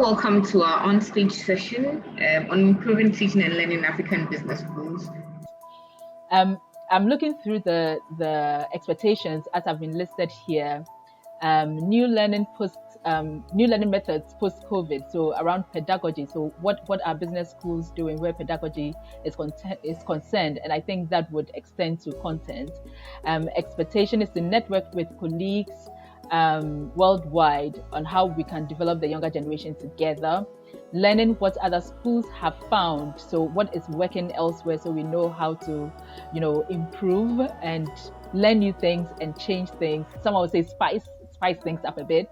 welcome to our on-stage session on improving teaching and learning in African business schools. I'm looking through the expectations as have been listed here. New learning methods post COVID. So around pedagogy. So what are business schools doing where pedagogy is concerned? And I think that would extend to content. Expectation is to network with colleagues worldwide on how we can develop the younger generation together. Learning what other schools have found, so what is working elsewhere, so we know how to improve and learn new things and change things. Some would say spice things up a bit,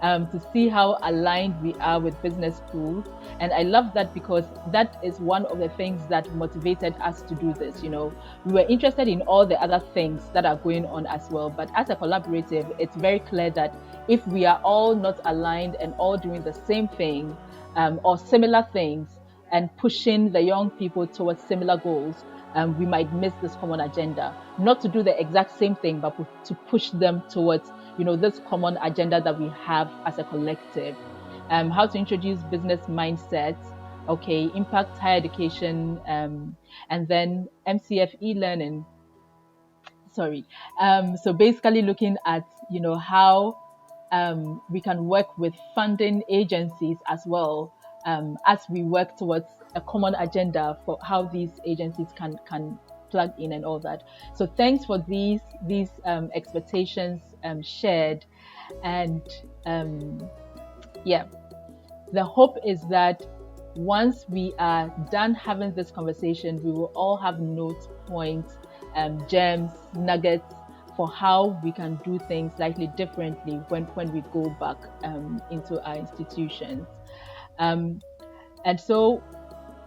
to see how aligned we are with business schools. And I love that because that is one of the things that motivated us to do this. We were interested in all the other things that are going on as well, but as a collaborative, it's very clear that if we are all not aligned and all doing the same thing or similar things and pushing the young people towards similar goals, we might miss this common agenda. Not to do the exact same thing, but to push them towards this common agenda that we have as a collective. How to introduce business mindsets, impact higher education, and then MCF e-learning. So basically looking at how we can work with funding agencies as well, as we work towards a common agenda for how these agencies can plug in and all that. So thanks for these expectations shared, and the hope is that once we are done having this conversation, we will all have note points, gems, nuggets for how we can do things slightly differently when we go back into our institutions. And so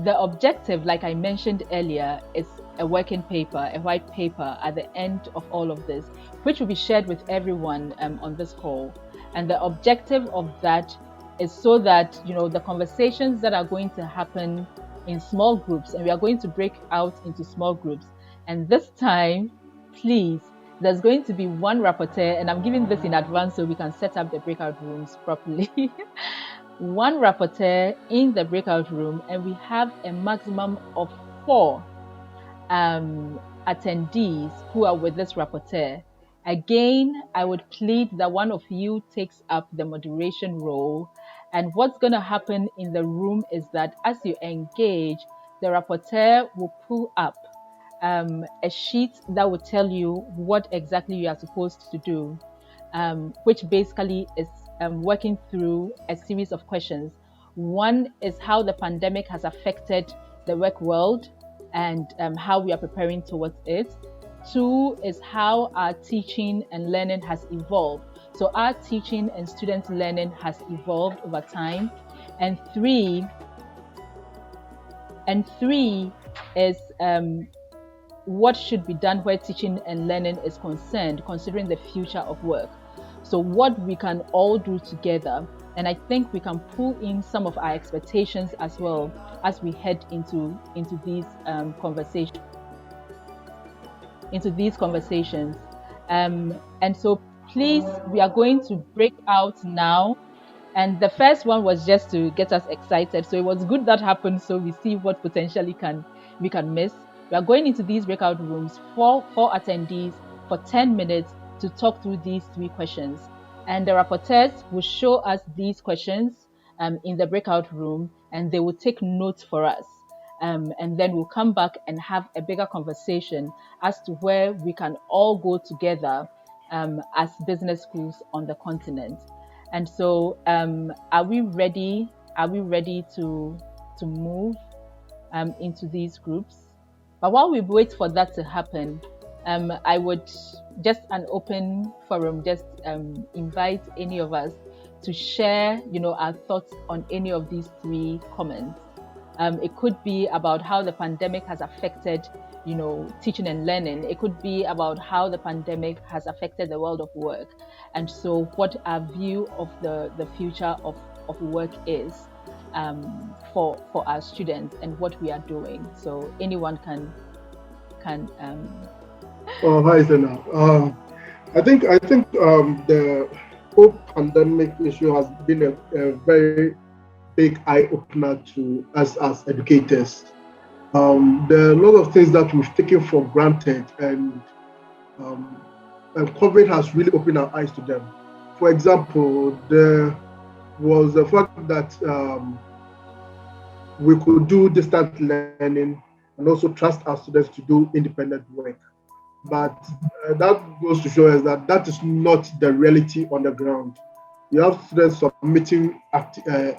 the objective, like I mentioned earlier, is a working paper, a white paper at the end of all of this, which will be shared with everyone on this call. And the objective of that is so that, the conversations that are going to happen in small groups, and we are going to break out into small groups. And this time, please, there's going to be one rapporteur, and I'm giving this in advance so we can set up the breakout rooms properly. One rapporteur in the breakout room, and we have a maximum of 4 attendees who are with this rapporteur. Again, I would plead that one of you takes up the moderation role. And what's going to happen in the room is that as you engage, the rapporteur will pull up a sheet that will tell you what exactly you are supposed to do, which basically is working through a series of questions. One is how the pandemic has affected the work world and how we are preparing towards it. 2 is how our teaching and learning has evolved. So our teaching and student learning has evolved over time. And 3 is what should be done where teaching and learning is concerned, considering the future of work. So what we can all do together, and I think we can pull in some of our expectations as well as we head into these conversations. And so please, we are going to break out now. And the first one was just to get us excited. So it was good that happened, so we see what potentially we can miss. We are going into these breakout rooms, 4 attendees for 10 minutes to talk through these 3 questions. And the rapporteurs will show us these questions in the breakout room, and they will take notes for us. And then we'll come back and have a bigger conversation as to where we can all go together as business schools on the continent. And so are we ready? Are we ready to move into these groups? But while we wait for that to happen, I would just an open forum, just invite any of us to share, our thoughts on any of these 3 comments. It could be about how the pandemic has affected, teaching and learning. It could be about how the pandemic has affected the world of work. And so what our view of the future of work is for our students and what we are doing. So anyone can Hi, Sena. I think the whole pandemic issue has been a very big eye-opener to us as educators. There are a lot of things that we've taken for granted, and COVID has really opened our eyes to them. For example, there was the fact that we could do distance learning and also trust our students to do independent work. But that goes to show us that that is not the reality on the ground. You have students submitting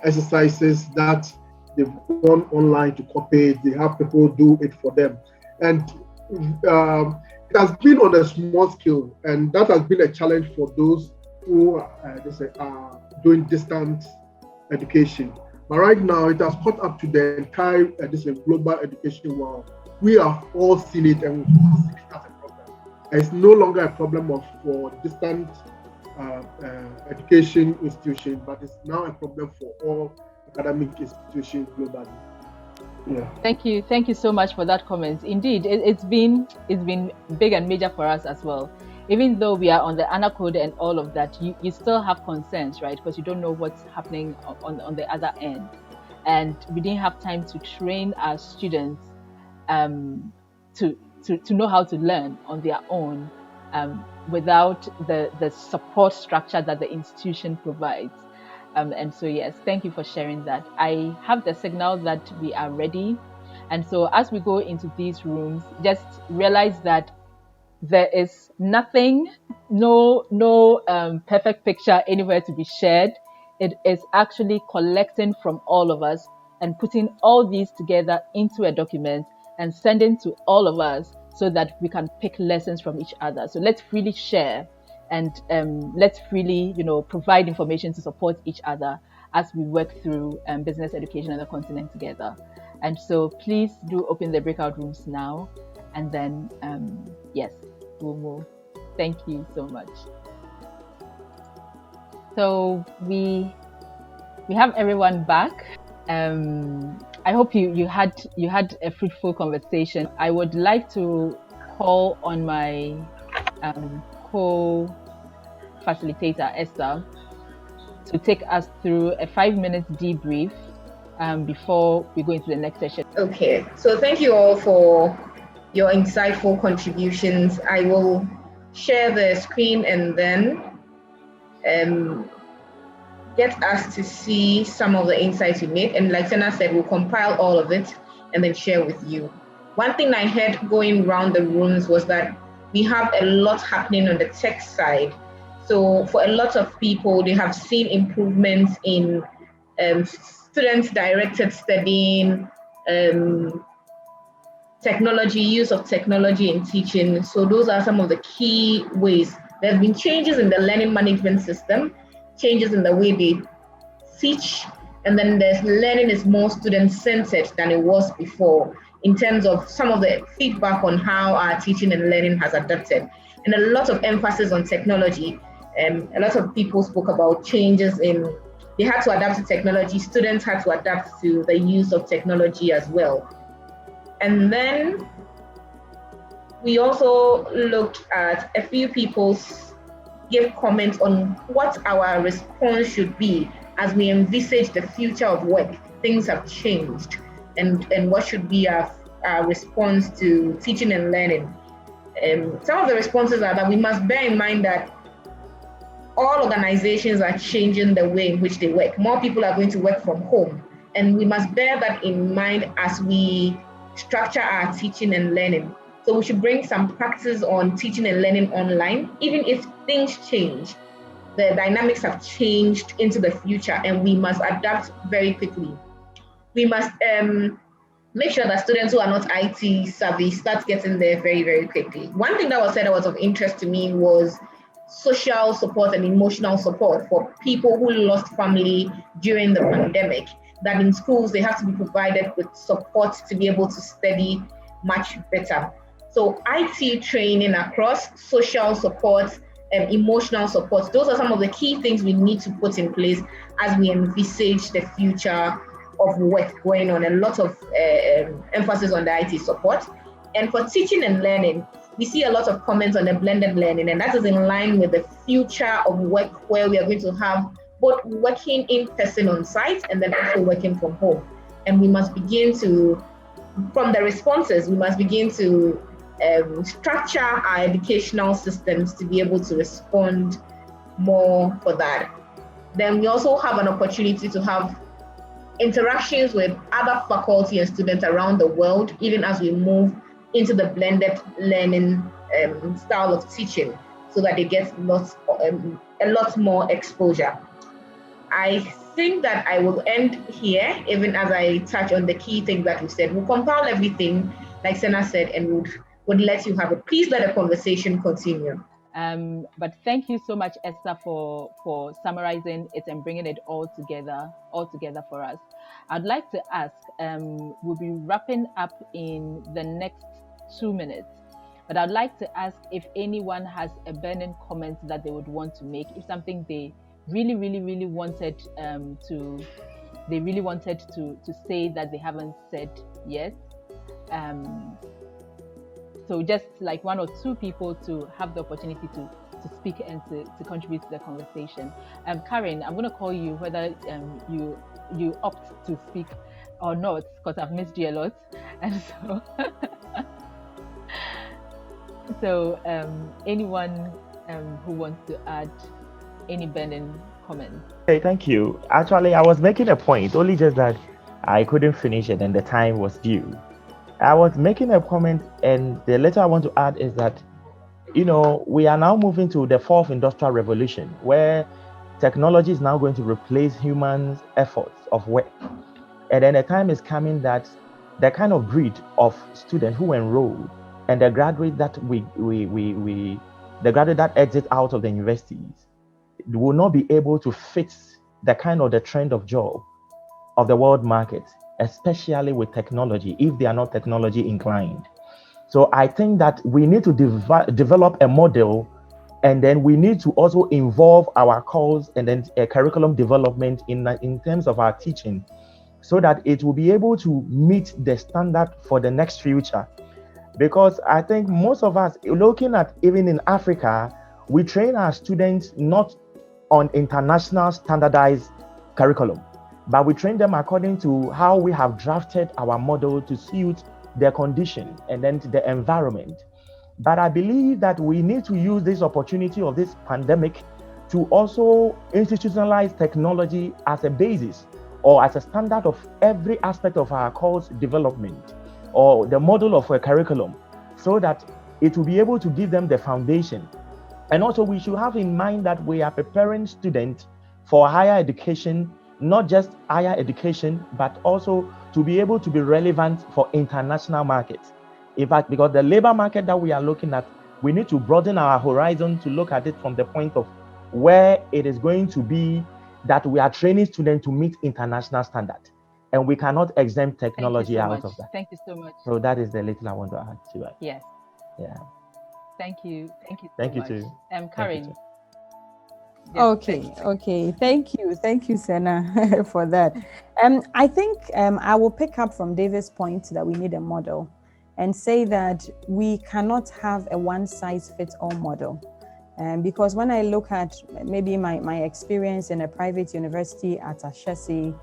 exercises that they've gone online to copy. They have people do it for them. And it has been on a small scale, and that has been a challenge for those who are doing distance education. But right now, it has caught up to the entire global education world. We have all seen it, and we see it as a problem. It's no longer a problem for distance education institutions, but it's now a problem for all academic institutions globally. Yeah. Thank you so much for that comment. Indeed, it's been big and major for us as well. Even though we are on the ANA code and all of that, you still have concerns, right? Because you don't know what's happening on the other end, and we didn't have time to train our students to know how to learn on their own without the support structure that the institution provides. And so, yes, thank you for sharing that. I have the signal that we are ready. And so as we go into these rooms, just realize that there is nothing, no perfect picture anywhere to be shared. It is actually collecting from all of us and putting all these together into a document and sending to all of us so that we can pick lessons from each other. So let's really share and let's really, provide information to support each other as we work through business education on the continent together. And so please do open the breakout rooms now, and then yes, we'll move. Thank you so much. So we have everyone back. I hope you had a fruitful conversation. I would like to call on my co-facilitator, Esther, to take us through a 5-minute debrief before we go into the next session. Okay, so thank you all for your insightful contributions. I will share the screen and then get us to see some of the insights we made. And like Sena said, we'll compile all of it and then share with you. One thing I heard going around the rooms was that we have a lot happening on the tech side. So for a lot of people, they have seen improvements in student-directed studying, technology, use of technology in teaching. So those are some of the key ways. There have been changes in the learning management system, changes in the way they teach, and then there's learning is more student-centered than it was before in terms of some of the feedback on how our teaching and learning has adapted. And a lot of emphasis on technology. A lot of people spoke about changes in, they had to adapt to technology, students had to adapt to the use of technology as well. And then we also looked at a few people give comments on what our response should be as we envisage the future of work. Things have changed, and what should be our response to teaching and learning. Some of the responses are that we must bear in mind that all organizations are changing the way in which they work. More people are going to work from home, and we must bear that in mind as we structure our teaching and learning. So we should bring some practice on teaching and learning online, even if things change. The dynamics have changed into the future, and we must adapt very quickly. We must make sure that students who are not IT savvy start getting there very, very quickly. One thing that was said that was of interest to me was social support and emotional support for people who lost family during the pandemic, that in schools they have to be provided with support to be able to study much better. So IT training across, social support, and emotional support, those are some of the key things we need to put in place as we envisage the future of work going on. A lot of emphasis on the IT support. And for teaching and learning, we see a lot of comments on the blended learning, and that is in line with the future of work where we are going to have both working in person on site and then also working from home. And we must begin to, from the responses, we must begin to structure our educational systems to be able to respond more for that. Then we also have an opportunity to have interactions with other faculty and students around the world, even as we move into the blended learning style of teaching, so that they get a lot more exposure. I think that I will end here, even as I touch on the key things that we said. We'll compile everything, like Sena said, and would let you have it. Please let the conversation continue. But thank you so much, Esther, for summarizing it and bringing it all together for us. I'd like to ask, we'll be wrapping up in the next 2 minutes, but I'd like to ask if anyone has a burning comment that they would want to make, if something they really wanted to say that they haven't said yet. So just like 1 or 2 people to have the opportunity to speak and to contribute to the conversation. Karen, I'm going to call you whether you opt to speak or not, because I've missed you a lot. And so anyone who wants to add any burning comments? Okay, thank you. Actually, I was making a point, only just that I couldn't finish it and the time was due. I was making a comment, and the letter I want to add is that, we are now moving to the 4th industrial revolution, where technology is now going to replace humans' efforts of work. And then the time is coming that the kind of breed of students who enroll and the graduate that the graduate that exit out of the universities will not be able to fit the trend of job of the world market, especially with technology, if they are not technology inclined. So I think that we need to develop a model, and then we need to also involve our course and then a curriculum development in terms of our teaching, so that it will be able to meet the standard for the next future. Because I think most of us, looking at even in Africa, we train our students not on international standardized curriculum, but we train them according to how we have drafted our model to suit their condition and then the environment. But I believe that we need to use this opportunity of this pandemic to also institutionalize technology as a basis or as a standard of every aspect of our course development or the model of a curriculum, so that it will be able to give them the foundation. And also we should have in mind that we are preparing students for higher education, not just higher education, but also to be able to be relevant for international markets. In fact, because the labor market that we are looking at, we need to broaden our horizon to look at it from the point of where it is going to be that we are training students to meet international standards. And we cannot exempt technology out of that. Thank you so much. So that is the little I want to add to it. Yes. Yeah. Thank you. Thank you so Thank you much. too. Karen. Okay. Thank you, Sena, for that. I think I will pick up from David's point that we need a model and say that we cannot have a one-size-fits-all model. Because when I look at maybe my experience in a private university at Ashesi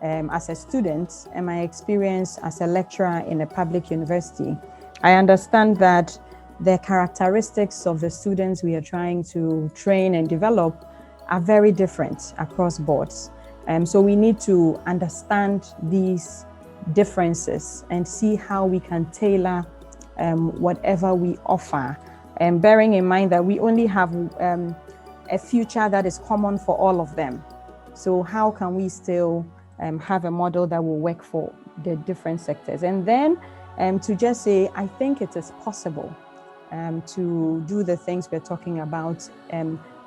as a student and my experience as a lecturer in a public university, I understand that the characteristics of the students we are trying to train and develop are very different across boards. So we need to understand these differences and see how we can tailor whatever we offer, and bearing in mind that we only have a future that is common for all of them. So how can we still have a model that will work for the different sectors? And then to just say, I think it is possible to do the things we're talking about,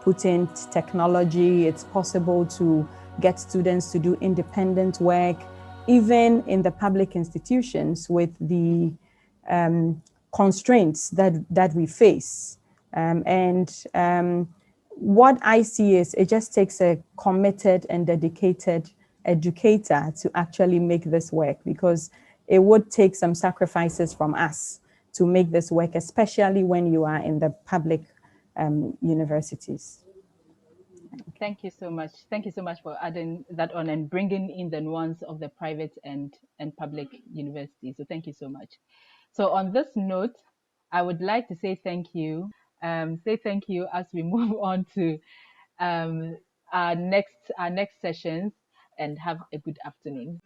put in technology. It's possible to get students to do independent work, even in the public institutions with the constraints that we face. What I see is it just takes a committed and dedicated educator to actually make this work, because it would take some sacrifices from us to make this work, especially when you are in the public universities. Thank you so much. Thank you so much for adding that on and bringing in the nuance of the private and public universities. So thank you so much. So on this note, I would like to say thank you. Say thank you as we move on to our next sessions, and have a good afternoon.